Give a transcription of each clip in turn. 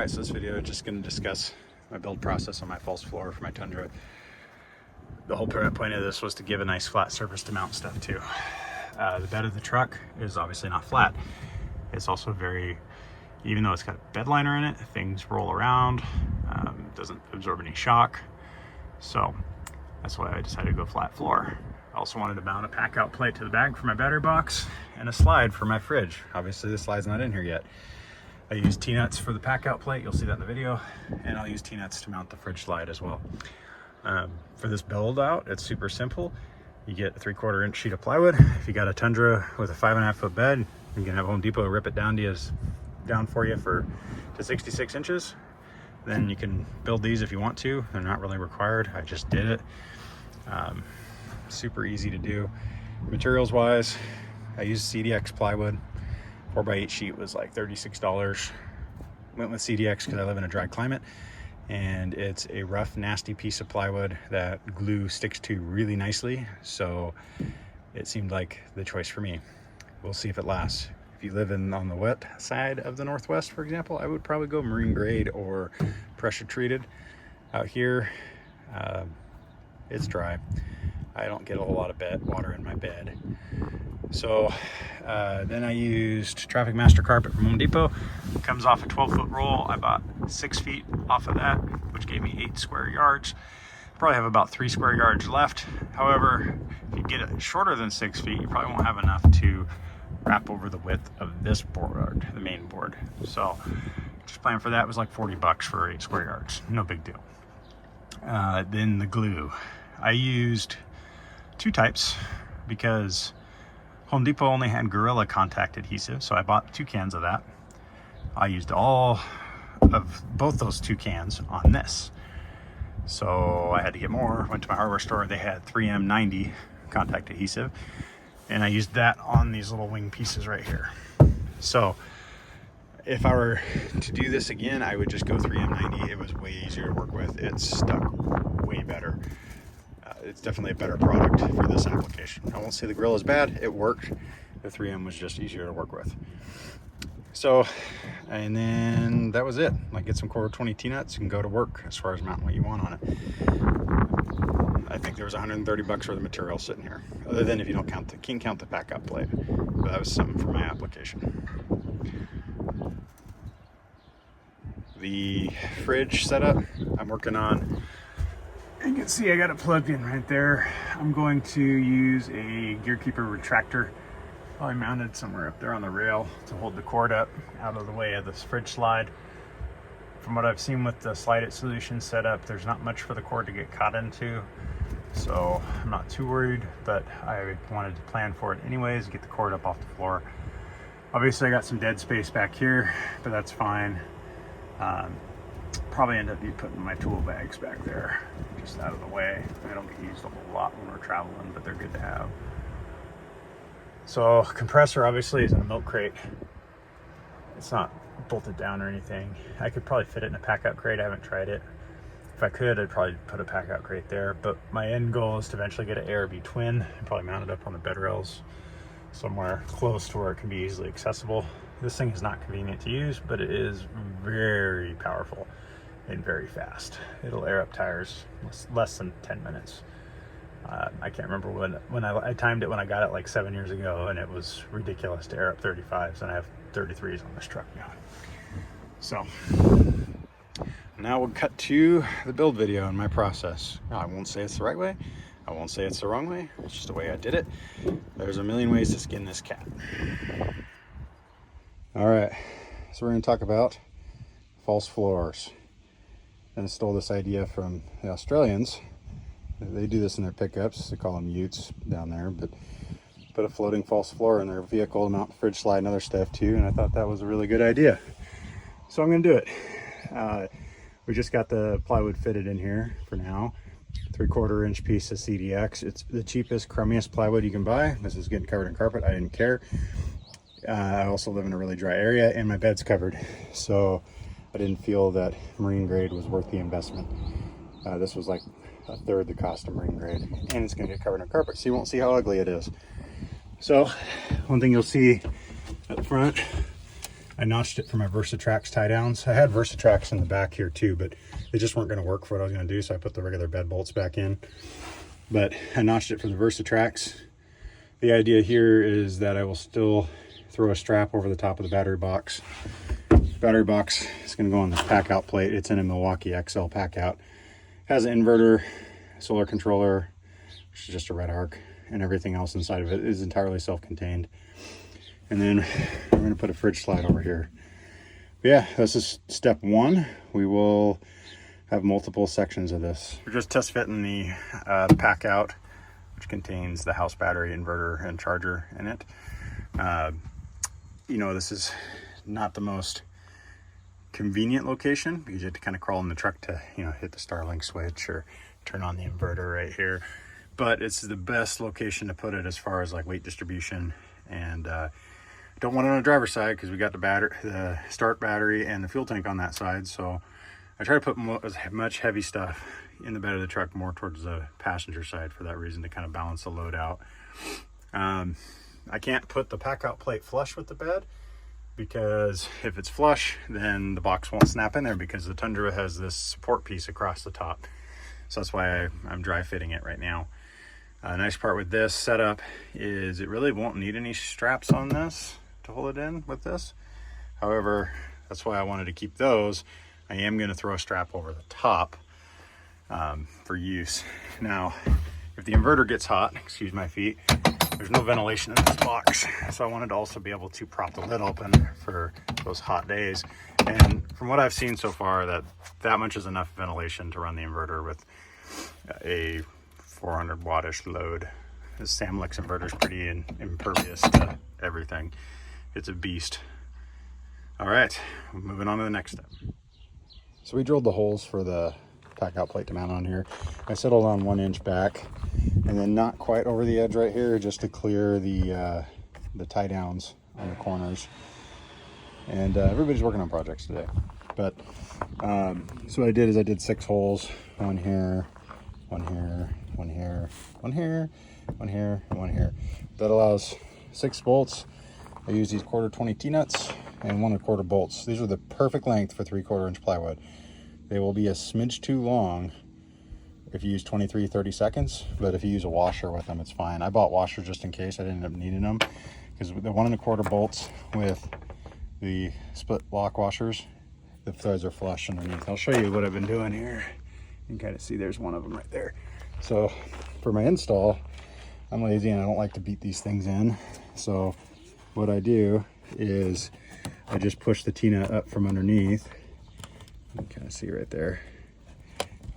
Alright, so this video is just going to discuss my build process on my false floor for my Tundra. The whole point of this was to give a nice flat surface to mount stuff to. The bed of the truck is obviously not flat. It's also very, even though it's got a bed liner in it, things roll around, doesn't absorb any shock. So that's why I decided to go flat floor. I also wanted to mount a pack out plate to the back for my battery box and a slide for my fridge. Obviously the slide's not in here yet. I use T-nuts for the pack out plate, you'll see that in the video, and I'll use T-nuts to mount the fridge slide as well. For this build out, it's super simple. You get a 3/4 inch sheet of plywood. If you got a Tundra with a 5.5 foot bed, you can have Home Depot rip it down for you to 66 inches. Then you can build these if you want to. They're not really required. I just did it. Super easy to do. Materials wise, I used CDX plywood. 4x8 sheet was like $36. Went with CDX because I live in a dry climate, and it's a rough, nasty piece of plywood that glue sticks to really nicely. So it seemed like the choice for me. We'll see if it lasts. If you live on the wet side of the Northwest, for example, I would probably go marine grade or pressure treated. Out here, it's dry. I don't get a whole lot of water in my bed. So then I used Traffic Master carpet from Home Depot. It comes off a 12-foot roll. I bought 6 feet off of that, which gave me 8 square yards. Probably have about 3 square yards left. However, if you get it shorter than 6 feet, you probably won't have enough to wrap over the width of this board, the main board. So just plan for that. It was like $40 for 8 square yards. No big deal. Then the glue. I used 2 types because Home Depot only had Gorilla contact adhesive, so I bought 2 cans of that. I used all of both those 2 cans on this. So I had to get more, went to my hardware store, they had 3M 90 contact adhesive, and I used that on these little wing pieces right here. So if I were to do this again, I would just go 3M 90. It was way easier to work with. It stuck way better. It's definitely a better product for this application. I won't say the grill is bad, it worked. The 3M was just easier to work with. So, and then that was it. Like, get some Core 20 T-nuts and go to work as far as mounting what you want on it. I think there was $130 worth of material sitting here, other than if you don't count the pack out plate. But that was something for my application. The fridge setup I'm working on, you can see I got it plugged in right there. I'm going to use a Gearkeeper retractor, probably mounted somewhere up there on the rail to hold the cord up out of the way of this fridge slide. From what I've seen with the Slide It solution setup, there's not much for the cord to get caught into, so I'm not too worried, but I wanted to plan for it anyways, get the cord up off the floor. Obviously I got some dead space back here, but that's fine. Probably end up putting my tool bags back there, just out of the way. They don't get used a whole lot when we're traveling, but they're good to have. So compressor obviously is in a milk crate. It's not bolted down or anything. I could probably fit it in a pack out crate. I haven't tried it. If I could, I'd probably put a pack out crate there, but my end goal is to eventually get an ARB twin and probably mount it up on the bed rails somewhere close to where it can be easily accessible. This thing is not convenient to use, but it is very powerful and very fast. It'll air up tires less than 10 minutes. I can't remember when I timed it when I got it like 7 years ago, and it was ridiculous to air up 35s, and I have 33s on this truck now. So now we'll cut to the build video and my process. Now, I won't say it's the right way. I won't say it's the wrong way. It's just the way I did it. There's a million ways to skin this cat. All right, so we're going to talk about false floors. And I stole this idea from the Australians. They do this in their pickups. They call them utes down there, but put a floating false floor in their vehicle to mount fridge slide and other stuff too. And I thought that was a really good idea. So I'm going to do it. We just got the plywood fitted in here for now. 3/4 inch piece of CDX. It's the cheapest, crummiest plywood you can buy. This is getting covered in carpet. I didn't care. I also live in a really dry area and my bed's covered, so I didn't feel that marine grade was worth the investment. This was like 1/3 the cost of marine grade, and it's going to get covered in carpet, so you won't see how ugly it is. So one thing you'll see at the front, I notched it for my Versatrax tie downs. I had Versatrax in the back here too, but they just weren't going to work for what I was going to do, so I put the regular bed bolts back in. But I notched it for the Versatrax. The idea here is that I will still throw a strap over the top of the battery box. Battery box is going to go on this pack out plate. It's in a Milwaukee XL pack out. Has an inverter, solar controller, which is just a red arc, and everything else inside of it is entirely self-contained. And then we're going to put a fridge slide over here. But yeah, this is step one. We will have multiple sections of this. We're just test fitting the pack out, which contains the house battery, inverter, and charger in it. You know, this is not the most convenient location because you have to kind of crawl in the truck to, you know, hit the Starlink switch or turn on the inverter right here. But it's the best location to put it as far as like weight distribution. And don't want it on the driver's side because we got the start battery and the fuel tank on that side. So I try to put as much heavy stuff in the bed of the truck more towards the passenger side for that reason, to kind of balance the load out. I can't put the pack out plate flush with the bed because if it's flush, then the box won't snap in there because the Tundra has this support piece across the top. So that's why I'm dry fitting it right now. Nice part with this setup is it really won't need any straps on this to hold it in with this. However, that's why I wanted to keep those. I am going to throw a strap over the top for use. Now, if the inverter gets hot, excuse my feet, there's no ventilation in this box. So I wanted to also be able to prop the lid open for those hot days. And from what I've seen so far, that much is enough ventilation to run the inverter with a 400 wattish load. This Samlex inverter is pretty impervious to everything. It's a beast. All right, moving on to the next step. So we drilled the holes for the pack out plate to mount on here. I settled on 1 inch back and then not quite over the edge right here just to clear the tie downs on the corners. And everybody's working on projects today. But so what I did is I did 6 holes, 1 here, 1 here, 1 here, 1 here, 1 here, and 1 here. That allows 6 bolts. I use these 1/4 T-nuts and 1 1/4 bolts. These are the perfect length for 3/4 inch plywood. They will be a smidge too long if you use 23-30 seconds, but if you use a washer with them, it's fine. I bought washers just in case. I didn't end up needing them because the 1 1/4 bolts with the split lock washers, the threads are flush underneath. I'll show you what I've been doing here. You can kind of see there's one of them right there. So for my install, I'm lazy and I don't like to beat these things in. So what I do is I just push the T-nut up from underneath. You can kind of see right there.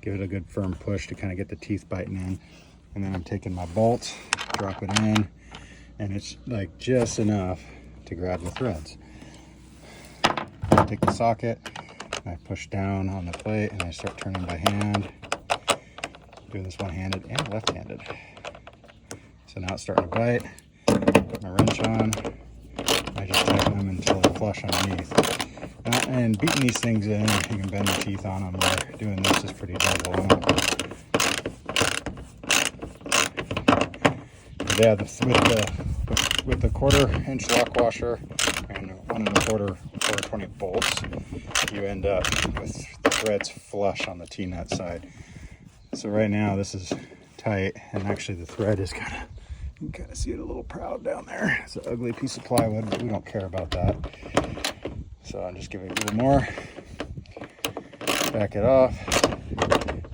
Give it a good firm push to kind of get the teeth biting in. And then I'm taking my bolt, drop it in, and it's like just enough to grab the threads. I take the socket, and I push down on the plate, and I start turning by hand. Doing this one-handed and left-handed. So now it's starting to bite. Put my wrench on. I just tighten them until they're flush underneath. And beating these things in, you can bend the teeth on them. Where doing this is pretty double. Yeah, with the 1/4 inch lock washer and 1 1/4 420 bolts, you end up with the threads flush on the T-nut side. So right now this is tight, and actually the thread is kind of, you can kind of see it a little proud down there. It's an ugly piece of plywood, but we don't care about that. So I'm just giving it a little more, back it off,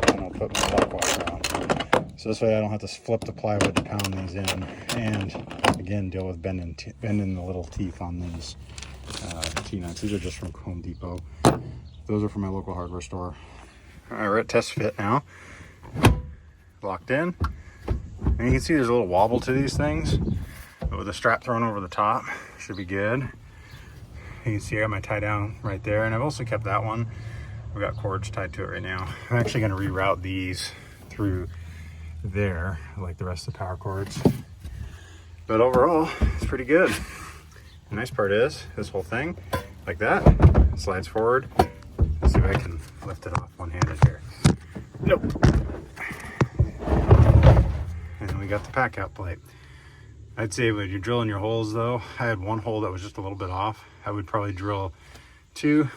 and I'll put my lock washer on. So this way I don't have to flip the plywood to pound these in, and again deal with bending the little teeth on these T-nuts. These are just from Home Depot. Those are from my local hardware store. All right, we're at test fit now. Locked in. And you can see there's a little wobble to these things, but with a strap thrown over the top, should be good. You can see I got my tie down right there, and I've also kept that one. We've got cords tied to it right now. I'm actually going to reroute these through there, like the rest of the power cords. But overall, it's pretty good. The nice part is this whole thing, like that, slides forward. Let's see if I can lift it off one-handed here. Nope. And we got the pack out plate. I'd say when you're drilling your holes though, I had one hole that was just a little bit off. I would probably drill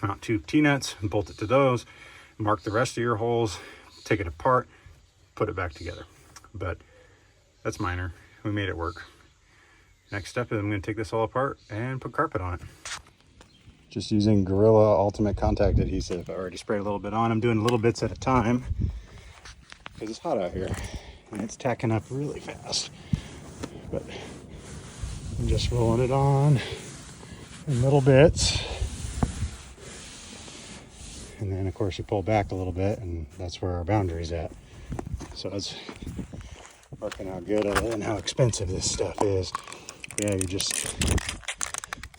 mount two T-nuts and bolt it to those, mark the rest of your holes, take it apart, put it back together. But that's minor. We made it work. Next step is I'm going to take this all apart and put carpet on it. Just using Gorilla Ultimate Contact Adhesive. I already sprayed a little bit on. I'm doing little bits at a time because it's hot out here and it's tacking up really fast. But I'm just rolling it on in little bits. And then of course you pull back a little bit and that's where our boundary's at. So it's working out good other than how expensive this stuff is. Yeah, you're just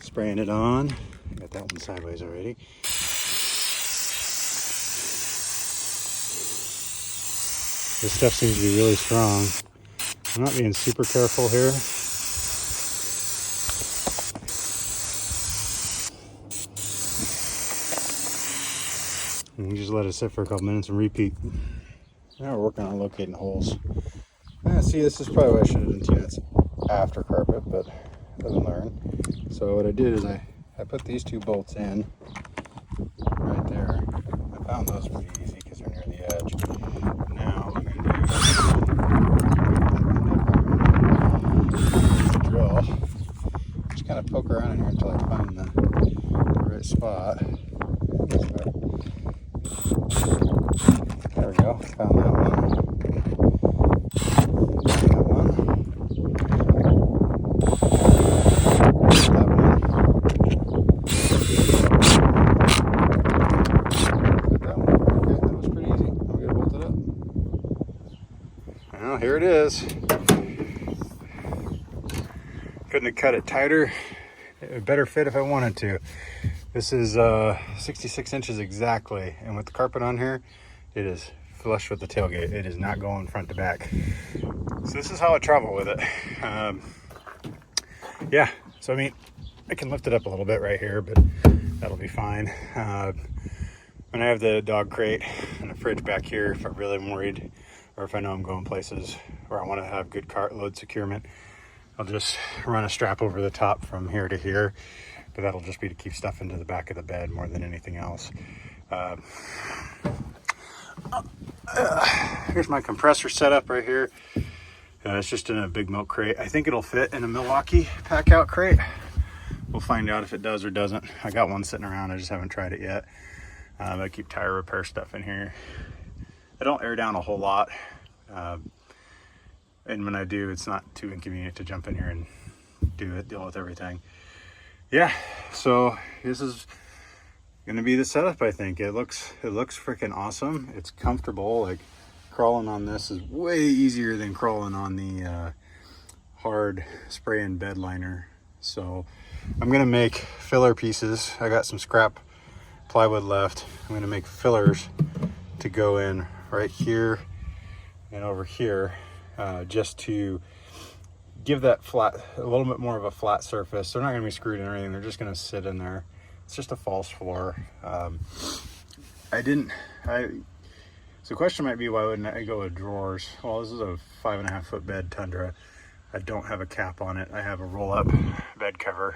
spraying it on. I got that one sideways already. This stuff seems to be really strong. I'm not being super careful here. And you just let it sit for a couple minutes and repeat. Now we're working on locating holes. See, this is probably what I should have done T-nuts after carpet, but doesn't learn. So what I did is I put these two bolts in right there. I found those pretty easy because they're near the edge. Now what I'm going to do is drill. Just kind of poke around in here until I find the right spot. There we go. Found that one. Here it is. Couldn't have cut it tighter. It would better fit if I wanted to. This is 66 inches exactly, and with the carpet on here, it is flush with the tailgate. It is not going front to back. So this is how I travel with it. Yeah, so I mean, I can lift it up a little bit right here, but that'll be fine. When I have the dog crate and the fridge back here, if I really am worried, or if I know I'm going places where I want to have good cart load securement, I'll just run a strap over the top from here to here, but that'll just be to keep stuff into the back of the bed more than anything else. Here's my compressor setup right here. It's just in a big milk crate. I think it'll fit in a Milwaukee pack out crate. We'll find out if it does or doesn't. I got one sitting around, I just haven't tried it yet. I keep tire repair stuff in here. I don't air down a whole lot, and when I do, it's not too inconvenient to jump in here and deal with everything. Yeah, so this is gonna be the setup. I think it looks freaking awesome. It's comfortable. Like crawling on this is way easier than crawling on the hard spray and bed liner. So I'm gonna make filler pieces. I got some scrap plywood left. I'm gonna make fillers to go in right here and over here, just to give that a little bit more of a flat surface. They're not going to be screwed in or anything. They're just going to sit in there. It's just a false floor. So the question might be, why wouldn't I go with drawers? Well, this is a 5.5 foot bed Tundra. I don't have a cap on it. I have a roll up bed cover,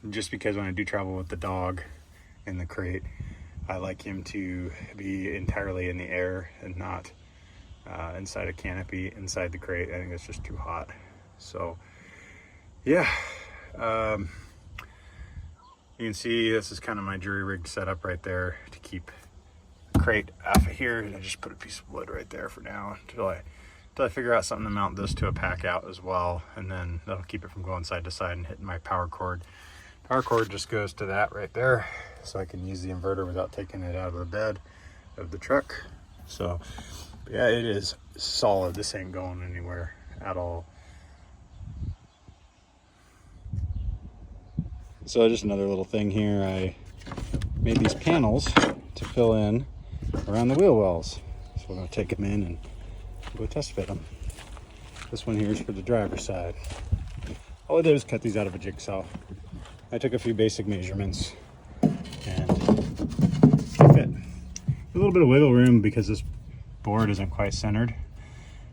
just because when I do travel with the dog in the crate, I like him to be entirely in the air and not inside a canopy, inside the crate. I think it's just too hot. So yeah, you can see this is kind of my jury rig setup right there to keep the crate off of here. And I just put a piece of wood right there for now until I figure out something to mount this to a pack out as well, and then that'll keep it from going side to side and hitting my power cord. Power cord just goes to that right there, so I can use the inverter without taking it out of the bed of the truck. So yeah, it is solid. This ain't going anywhere at all. So just another little thing here, I made these panels to fill in around the wheel wells. So we're going to take them in and go test fit them. This one here is for the driver's side. All I did was cut these out of a jigsaw. I took a few basic measurements and they fit. A little bit of wiggle room because this board isn't quite centered.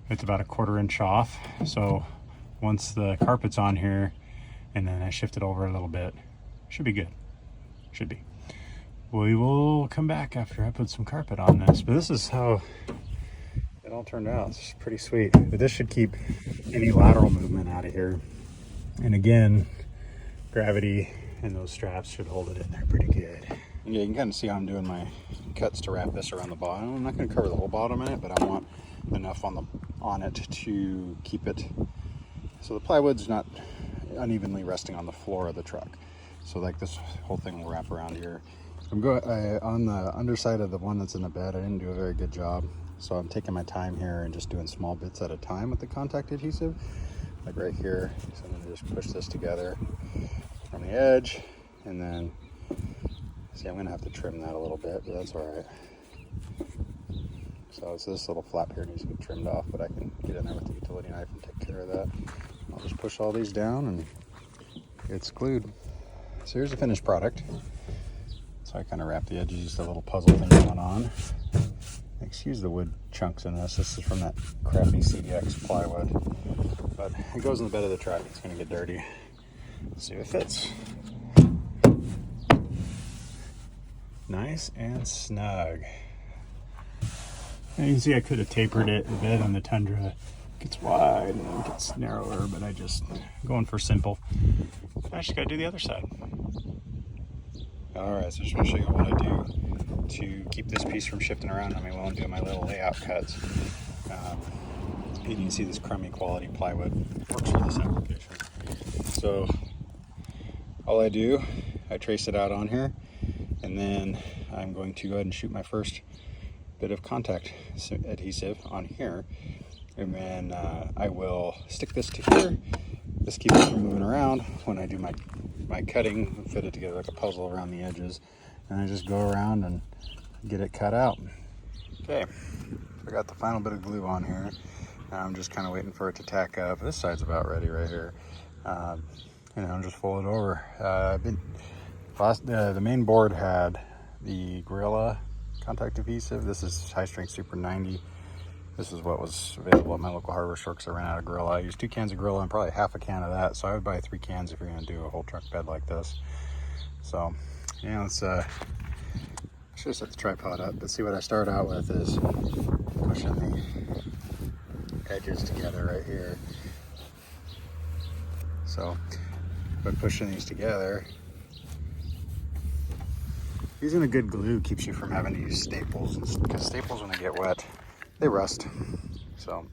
It's about 1/4 inch off. So once the carpet's on here, and then I shift it over a little bit. Should be good. Should be. We will come back after I put some carpet on this, but this is how it all turned out. It's pretty sweet. But this should keep any lateral movement out of here. And again, gravity and those straps should hold it in there pretty good. And yeah, you can kind of see how I'm doing my cuts to wrap this around the bottom. I'm not going to cover the whole bottom in it, but I want enough on it to keep it so the plywood's not unevenly resting on the floor of the truck. So like this whole thing will wrap around here. I'm going on the underside of the one that's in the bed. I didn't do a very good job, so I'm taking my time here and just doing small bits at a time with the contact adhesive, like right here. So I'm gonna just push this together from the edge, and then see, I'm gonna have to trim that a little bit, but that's all right. So it's this little flap here needs to get trimmed off, but I can get in there with the utility knife and take care of that. I'll just push all these down and it's glued. So here's the finished product. So I kind of wrap the edges, just a little puzzle thing going on. Excuse the wood chunks in this. This is from that crappy CDX plywood. But it goes in the bed of the truck. It's going to get dirty. Let's see if it fits. Nice and snug. And you can see I could have tapered it. The bed on the Tundra gets wide and then gets narrower, but I'm going for simple. I just got to do the other side. Alright, so I just want to show you what I do to keep this piece from shifting around on me while I'm doing my little layout cuts. You can see this crummy quality plywood works for this application. So all I do, I trace it out on here, and then I'm going to go ahead and shoot my first bit of contact adhesive on here, and then I will stick this to here. This keeps it from moving around when I do my cutting, fit it together like a puzzle around the edges, and I just go around and get it cut out. Okay, I got the final bit of glue on here. Now I'm just kind of waiting for it to tack up. This side's about ready right here. Just fold it over. The main board had the Gorilla contact adhesive. This is high strength Super 90. This is what was available at my local hardware store because I ran out of Gorilla. I used 2 cans of Gorilla and probably half a can of that. So I would buy 3 cans if you're going to do a whole truck bed like this. So, yeah, let's I should have set the tripod up, but see what I start out with is pushing the edges together right here. So by pushing these together, using a good glue keeps you from having to use staples, because staples, when they get wet, they rust. So